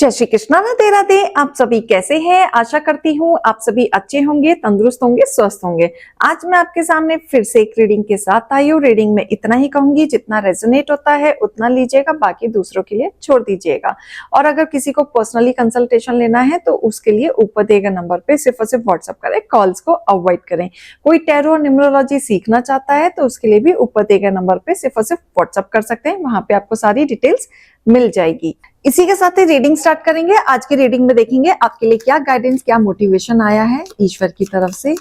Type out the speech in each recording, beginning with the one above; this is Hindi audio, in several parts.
जय श्री कृष्णा, राधे राधे। आप सभी कैसे हैं? आशा करती हूँ आप सभी अच्छे होंगे, तंदुरुस्त होंगे, स्वस्थ होंगे। आज मैं आपके सामने फिर से एक रीडिंग के साथ आई हूँ। रीडिंग में इतना ही कहूंगी, जितना रेजोनेट होता है उतना लीजिएगा, बाकी दूसरों के लिए छोड़ दीजिएगा। और अगर किसी को पर्सनली कंसल्टेशन लेना है तो उसके लिए ऊपर दिए गए नंबर पे सिर्फ और सिर्फ व्हाट्सअप करें, कॉल्स को अवॉइड करें। कोई टैरो और न्यूमरोलॉजी सीखना चाहता है तो उसके लिए भी ऊपर दिए गए नंबर पे सिर्फ और सिर्फ व्हाट्सअप कर सकते हैं, वहां पे आपको सारी डिटेल्स मिल जाएगी। इसी के साथ ही रीडिंग स्टार्ट करेंगे। आज की रीडिंग में देखेंगे आपके लिए क्या गाइडेंस, क्या मोटिवेशन आया है ईश्वर की तरफ से।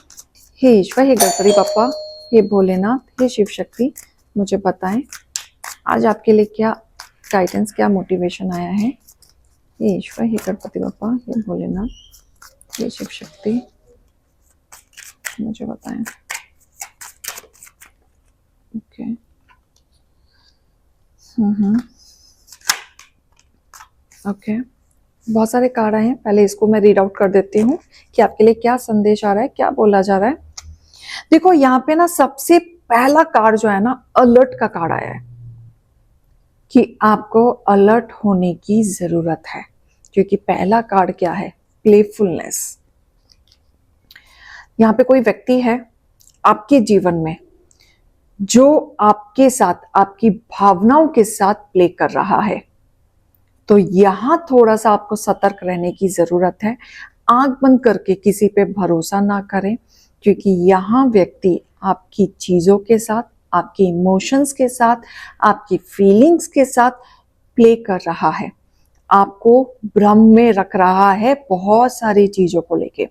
हे ईश्वर, हे गणपति बप्पा, हे भोलेनाथ, हे शिव शक्ति, मुझे बताएं आज आपके लिए क्या गाइडेंस, क्या मोटिवेशन आया है। हे ईश्वर, हे गणपति बप्पा, हे भोलेनाथ, हे शिव शक्ति, मुझे बताएं। ओके, ओके, बहुत सारे कार्ड आए हैं। पहले इसको मैं रीड आउट कर देती हूँ कि आपके लिए क्या संदेश आ रहा है, क्या बोला जा रहा है। देखो यहाँ पे ना सबसे पहला कार्ड जो है ना, अलर्ट का कार्ड आया है कि आपको अलर्ट होने की जरूरत है। क्योंकि पहला कार्ड क्या है? प्लेफुलनेस। यहाँ पे कोई व्यक्ति है आपके जीवन में जो आपके साथ, आपकी भावनाओं के साथ प्ले कर रहा है। तो यहां थोड़ा सा आपको सतर्क रहने की जरूरत है। आंख बंद करके किसी पे भरोसा ना करें, क्योंकि यहां व्यक्ति आपकी चीजों के साथ, आपके इमोशंस के साथ, आपकी फीलिंग्स के साथ प्ले कर रहा है। आपको भ्रम में रख रहा है बहुत सारी चीजों को लेके।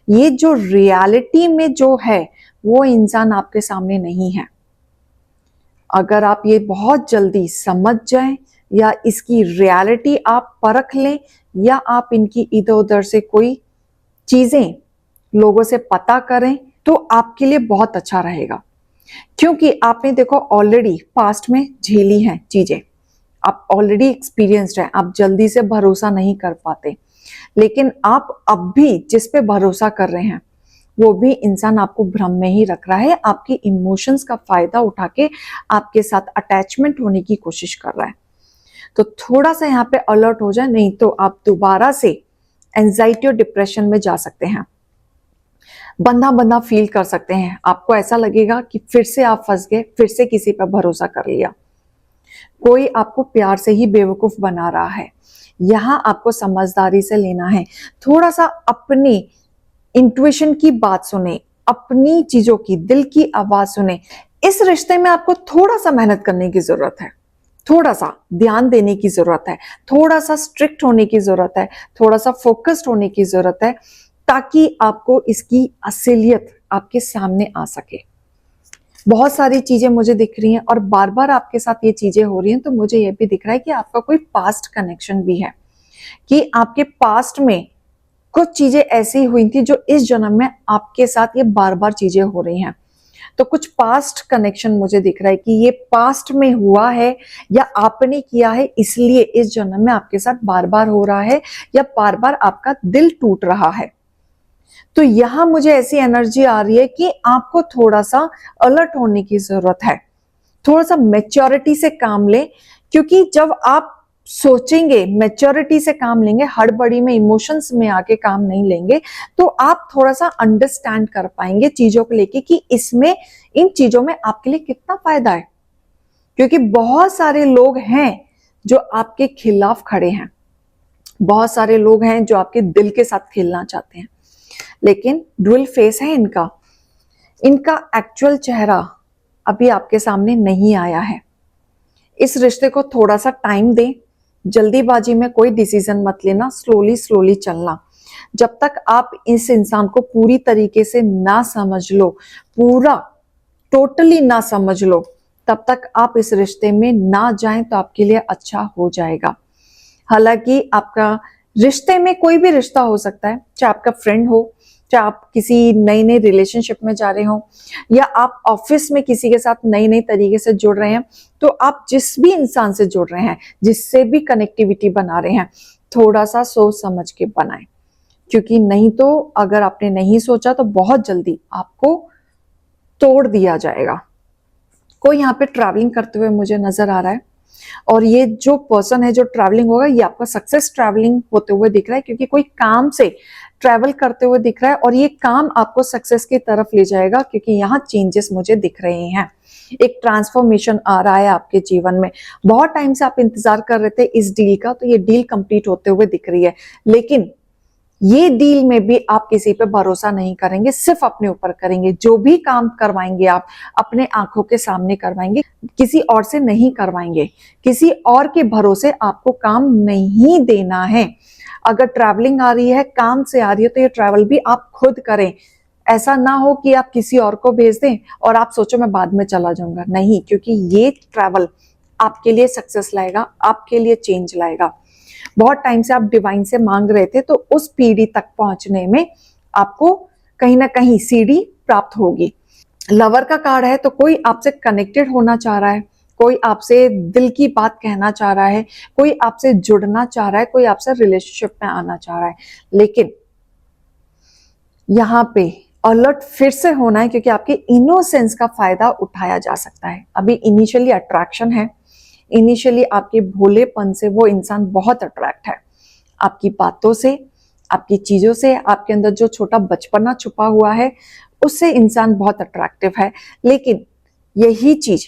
ये जो रियलिटी में जो है वो इंसान आपके सामने नहीं है। अगर आप ये बहुत जल्दी समझ जाएं या इसकी रियलिटी आप परख लें, या आप इनकी इधर उधर से कोई चीजें लोगों से पता करें, तो आपके लिए बहुत अच्छा रहेगा। क्योंकि आपने देखो ऑलरेडी पास्ट में झेली हैं चीजें, आप ऑलरेडी एक्सपीरियंस्ड हैं। आप जल्दी से भरोसा नहीं कर पाते, लेकिन आप अब भी जिस पे भरोसा कर रहे हैं वो भी इंसान आपको भ्रम में ही रख रहा है। आपके इमोशंस का फायदा उठा के आपके साथ अटैचमेंट होने की कोशिश कर रहा है। तो थोड़ा सा यहाँ पे अलर्ट हो जाए, नहीं तो आप दोबारा से एंजाइटी और डिप्रेशन में जा सकते हैं। बंधा बंधा फील कर सकते हैं। आपको ऐसा लगेगा कि फिर से आप फंस गए, फिर से किसी पर भरोसा कर लिया। कोई आपको प्यार से ही बेवकूफ बना रहा है। यहाँ आपको समझदारी से लेना है। थोड़ा सा अपनी इंट्यूशन की बात सुने, अपनी चीजों की दिल की आवाज सुने। इस रिश्ते में आपको थोड़ा सा मेहनत करने की जरूरत है, थोड़ा सा ध्यान देने की जरूरत है, थोड़ा सा स्ट्रिक्ट होने की जरूरत है, थोड़ा सा फोकस्ड होने की जरूरत है, ताकि आपको इसकी असलियत आपके सामने आ सके। बहुत सारी चीजें मुझे दिख रही हैं और बार बार आपके साथ ये चीजें हो रही हैं, तो मुझे ये भी दिख रहा है कि आपका कोई पास्ट कनेक्शन भी है, कि आपके पास्ट में कुछ चीजें ऐसी हुई थी जो इस जन्म में आपके साथ ये बार बार चीजें हो रही हैं। तो कुछ पास्ट कनेक्शन मुझे दिख रहा है कि ये पास्ट में हुआ है या आपने किया है, इसलिए इस जन्म में आपके साथ बार बार हो रहा है या बार बार आपका दिल टूट रहा है। तो यहां मुझे ऐसी एनर्जी आ रही है कि आपको थोड़ा सा अलर्ट होने की जरूरत है। थोड़ा सा मैच्योरिटी से काम ले, क्योंकि जब आप सोचेंगे, मैच्योरिटी से काम लेंगे, हड़बड़ी में इमोशंस में आके काम नहीं लेंगे, तो आप थोड़ा सा अंडरस्टैंड कर पाएंगे चीजों को लेके कि इसमें, इन चीजों में आपके लिए कितना फायदा है। क्योंकि बहुत सारे लोग हैं जो आपके खिलाफ खड़े हैं, बहुत सारे लोग हैं जो आपके दिल के साथ खेलना चाहते हैं, लेकिन डुअल फेस है इनका। इनका एक्चुअल चेहरा अभी आपके सामने नहीं आया है। इस रिश्ते को थोड़ा सा टाइम दें। जल्दीबाजी में कोई डिसीजन मत लेना, स्लोली स्लोली चलना। जब तक आप इस इंसान को पूरी तरीके से ना समझ लो, पूरा टोटली ना समझ लो, तब तक आप इस रिश्ते में ना जाएं तो आपके लिए अच्छा हो जाएगा। हालांकि आपका रिश्ते में कोई भी रिश्ता हो सकता है, चाहे आपका फ्रेंड हो, चाहे आप किसी नई नई रिलेशनशिप में जा रहे हो, या आप ऑफिस में किसी के साथ नई नई तरीके से जुड़ रहे हैं। तो आप जिस भी इंसान से जुड़ रहे हैं, जिससे भी कनेक्टिविटी बना रहे हैं, थोड़ा सा सोच समझ के बनाएं। क्योंकि नहीं तो अगर आपने नहीं सोचा तो बहुत जल्दी आपको तोड़ दिया जाएगा। कोई यहाँ पे ट्रैवलिंग करते हुए मुझे नजर आ रहा है। और ये जो पर्सन है जो ट्रैवलिंग होगा, ये आपका सक्सेस ट्रैवलिंग होते हुए दिख रहा है, क्योंकि कोई काम से ट्रैवल करते हुए दिख रहा है और ये काम आपको सक्सेस की तरफ ले जाएगा, क्योंकि यहाँ चेंजेस मुझे दिख रहे हैं। एक ट्रांसफॉर्मेशन आ रहा है आपके जीवन में। बहुत टाइम से आप इंतजार कर रहे थे इस डील का, तो ये डील कंप्लीट होते हुए दिख रही है। लेकिन ये डील में भी आप किसी पे भरोसा नहीं करेंगे, सिर्फ अपने ऊपर करेंगे। जो भी काम करवाएंगे आप अपने आंखों के सामने करवाएंगे, किसी और से नहीं करवाएंगे। किसी और के भरोसे आपको काम नहीं देना है। अगर ट्रैवलिंग आ रही है, काम से आ रही है, तो ये ट्रैवल भी आप खुद करें। ऐसा ना हो कि आप किसी और को भेज दें और आप सोचो मैं बाद में चला जाऊंगा। नहीं, क्योंकि ये ट्रैवल आपके लिए सक्सेस लाएगा, आपके लिए चेंज लाएगा। बहुत टाइम से आप डिवाइन से मांग रहे थे, तो उस पीढ़ी तक पहुंचने में आपको कहीं ना कहीं सीढ़ी प्राप्त होगी। लवर का कार्ड है, तो कोई आपसे कनेक्टेड होना चाह रहा है, कोई आपसे दिल की बात कहना चाह रहा है, कोई आपसे जुड़ना चाह रहा है, कोई आपसे रिलेशनशिप में आना चाह रहा है। लेकिन यहाँ पे अलर्ट फिर से होना है, क्योंकि आपके इनोसेंस का फायदा उठाया जा सकता है। अभी इनिशियली अट्रैक्शन है, इनिशियली आपके भोलेपन से वो इंसान बहुत अट्रैक्ट है, आपकी बातों से, आपकी चीजों से, आपके अंदर जो छोटा बचपना छुपा हुआ है उससे इंसान बहुत अट्रैक्टिव है। लेकिन यही चीज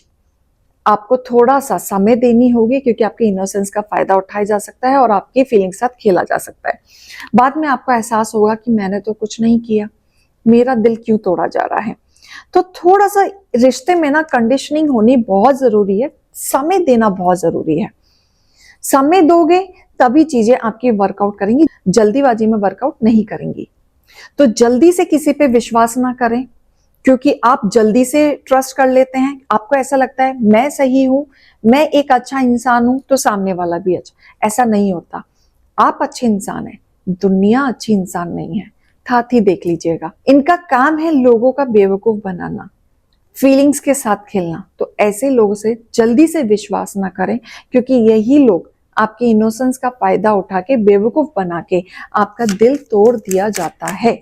आपको थोड़ा सा समय देनी होगी, क्योंकि आपके इनोसेंस का फायदा उठाया जा सकता है और आपकी फीलिंग के साथ खेला जा सकता है। बाद में आपको एहसास होगा कि मैंने तो कुछ नहीं किया, मेरा दिल क्यों तोड़ा जा रहा है। तो थोड़ा सा रिश्ते में ना कंडीशनिंग होनी बहुत जरूरी है, समय देना बहुत जरूरी है। समय दोगे तभी चीजें आपकी वर्कआउट करेंगी, जल्दीबाजी में वर्कआउट नहीं करेंगी। तो जल्दी से किसी पे विश्वास ना करें, क्योंकि आप जल्दी से ट्रस्ट कर लेते हैं। आपको ऐसा लगता है मैं सही हूं, मैं एक अच्छा इंसान हूं, तो सामने वाला भी अच्छा। ऐसा नहीं होता। आप अच्छे इंसान हैं, दुनिया अच्छी इंसान नहीं है। साथ ही देख लीजिएगा, इनका काम है लोगों का बेवकूफ बनाना, फीलिंग्स के साथ खेलना। तो ऐसे लोगों से जल्दी से विश्वास ना करें, क्योंकि यही लोग आपके इनोसेंस का फायदा उठा के बेवकूफ बना के आपका दिल तोड़ दिया जाता है।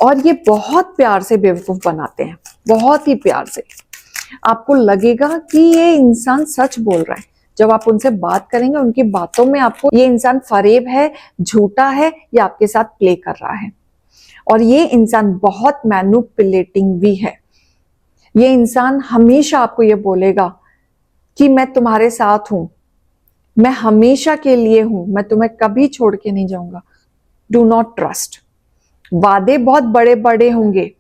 और ये बहुत प्यार से बेवकूफ बनाते हैं, बहुत ही प्यार से। आपको लगेगा कि ये इंसान सच बोल रहा है। जब आप उनसे बात करेंगे, उनकी बातों में आपको ये इंसान फरेब है, झूठा है, या आपके साथ प्ले कर रहा है। और ये इंसान बहुत मैनिपुलेटिंग भी है। ये इंसान हमेशा आपको ये बोलेगा कि मैं तुम्हारे साथ हूं, मैं हमेशा के लिए हूं, मैं तुम्हें कभी छोड़ के नहीं जाऊंगा। Do not trust. वादे बहुत बड़े बड़े होंगे,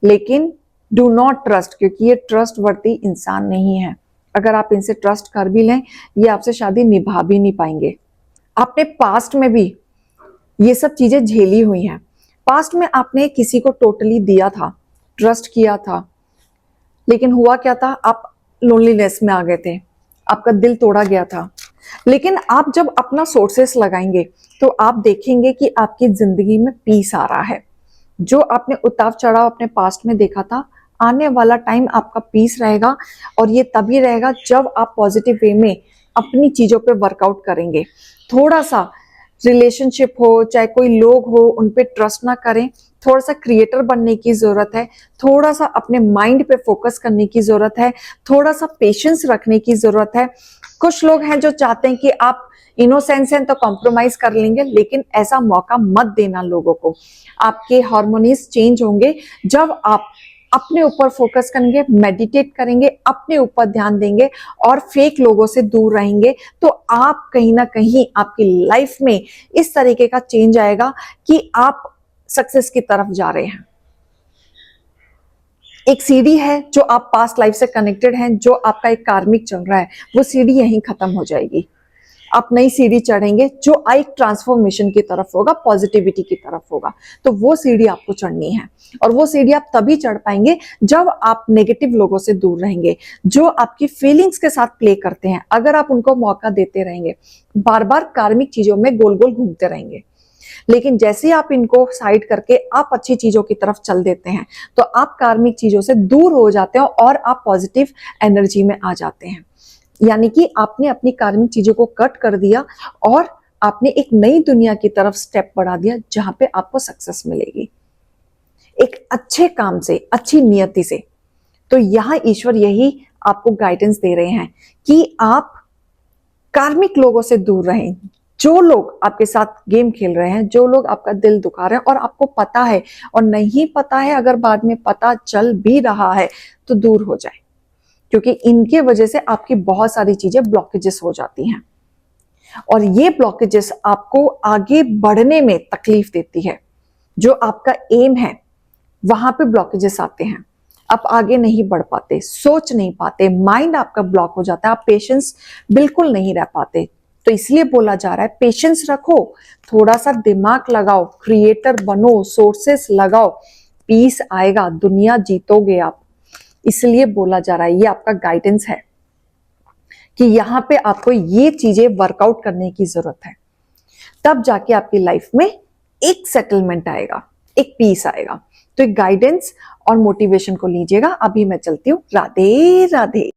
लेकिन डू नॉट ट्रस्ट, क्योंकि ये ट्रस्ट वर्दी इंसान नहीं है। अगर आप इनसे ट्रस्ट कर भी लें, ये आपसे शादी निभा भी नहीं पाएंगे। आपने पास्ट में भी ये सब चीजें झेली हुई हैं। पास्ट में आपने किसी को टोटली दिया था, ट्रस्ट किया था, लेकिन हुआ क्या था, आप लोनलीनेस में आ गए थे, आपका दिल तोड़ा गया था। लेकिन आप जब अपना सोर्सेस लगाएंगे, तो आप देखेंगे कि आपकी जिंदगी में पीस आ रहा है। जो आपने उतार चढ़ाव अपने पास्ट में देखा था, आने वाला टाइम आपका पीस रहेगा। और ये तभी रहेगा जब आप पॉजिटिव वे में अपनी चीजों पे वर्कआउट करेंगे। थोड़ा सा रिलेशनशिप हो, चाहे कोई लोग हो, उन पे ट्रस्ट ना करें। थोड़ा सा क्रिएटर बनने की जरूरत है, थोड़ा सा अपने माइंड पे फोकस करने की जरूरत है, थोड़ा सा पेशेंस रखने की जरूरत है। कुछ लोग हैं जो चाहते हैं कि आप इनोसेंस हैं तो कॉम्प्रोमाइज कर लेंगे, लेकिन ऐसा मौका मत देना लोगों को। आपके हार्मोनीज चेंज होंगे जब आप अपने ऊपर फोकस करेंगे, मेडिटेट करेंगे, अपने ऊपर ध्यान देंगे और फेक लोगों से दूर रहेंगे। तो आप कहीं ना कहीं आपकी लाइफ में इस तरीके का चेंज आएगा कि आप सक्सेस की तरफ जा रहे हैं। एक सीढ़ी है जो आप पास्ट लाइफ से कनेक्टेड हैं, जो आपका एक कार्मिक चल रहा है, वो सीढ़ी यहीं खत्म हो जाएगी। आप नई सीढ़ी चढ़ेंगे जो एक ट्रांसफॉर्मेशन की तरफ होगा, पॉजिटिविटी की तरफ होगा। तो वो सीढ़ी आपको चढ़नी है, और वो सीढ़ी आप तभी चढ़ पाएंगे जब आप नेगेटिव लोगों से दूर रहेंगे, जो आपकी फीलिंग्स के साथ प्ले करते हैं। अगर आप उनको मौका देते रहेंगे, बार बार कार्मिक चीजों में गोल गोल घूमते रहेंगे। लेकिन जैसे आप इनको साइड करके आप अच्छी चीजों की तरफ चल देते हैं, तो आप कार्मिक चीजों से दूर हो जाते हैं और आप पॉजिटिव एनर्जी में आ जाते हैं। यानी कि आपने अपनी कार्मिक चीजों को कट कर दिया और आपने एक नई दुनिया की तरफ स्टेप बढ़ा दिया, जहां पे आपको सक्सेस मिलेगी एक अच्छे काम से, अच्छी नियति से। तो यहां ईश्वर यही आपको गाइडेंस दे रहे हैं कि आप कार्मिक लोगों से दूर रहें। जो लोग आपके साथ गेम खेल रहे हैं, जो लोग आपका दिल दुखा रहे हैं और आपको पता है और नहीं पता है, अगर बाद में पता चल भी रहा है तो दूर हो जाए, क्योंकि इनके वजह से आपकी बहुत सारी चीजें ब्लॉकेजेस हो जाती हैं और ये ब्लॉकेजेस आपको आगे बढ़ने में तकलीफ देती है। जो आपका एम है वहां पे ब्लॉकेजेस आते हैं, आप आगे नहीं बढ़ पाते, सोच नहीं पाते, माइंड आपका ब्लॉक हो जाता है, आप पेशेंस बिल्कुल नहीं रह पाते। तो इसलिए बोला जा रहा है पेशेंस रखो, थोड़ा सा दिमाग लगाओ, क्रिएटर बनो, सोर्सेस लगाओ, पीस आएगा, दुनिया जीतोगे आप। इसलिए बोला जा रहा है, ये आपका गाइडेंस है कि यहाँ पे आपको ये चीजें वर्कआउट करने की जरूरत है, तब जाके आपकी लाइफ में एक सेटलमेंट आएगा, एक पीस आएगा। तो एक गाइडेंस और मोटिवेशन को लीजिएगा। अभी मैं चलती हूँ। राधे राधे।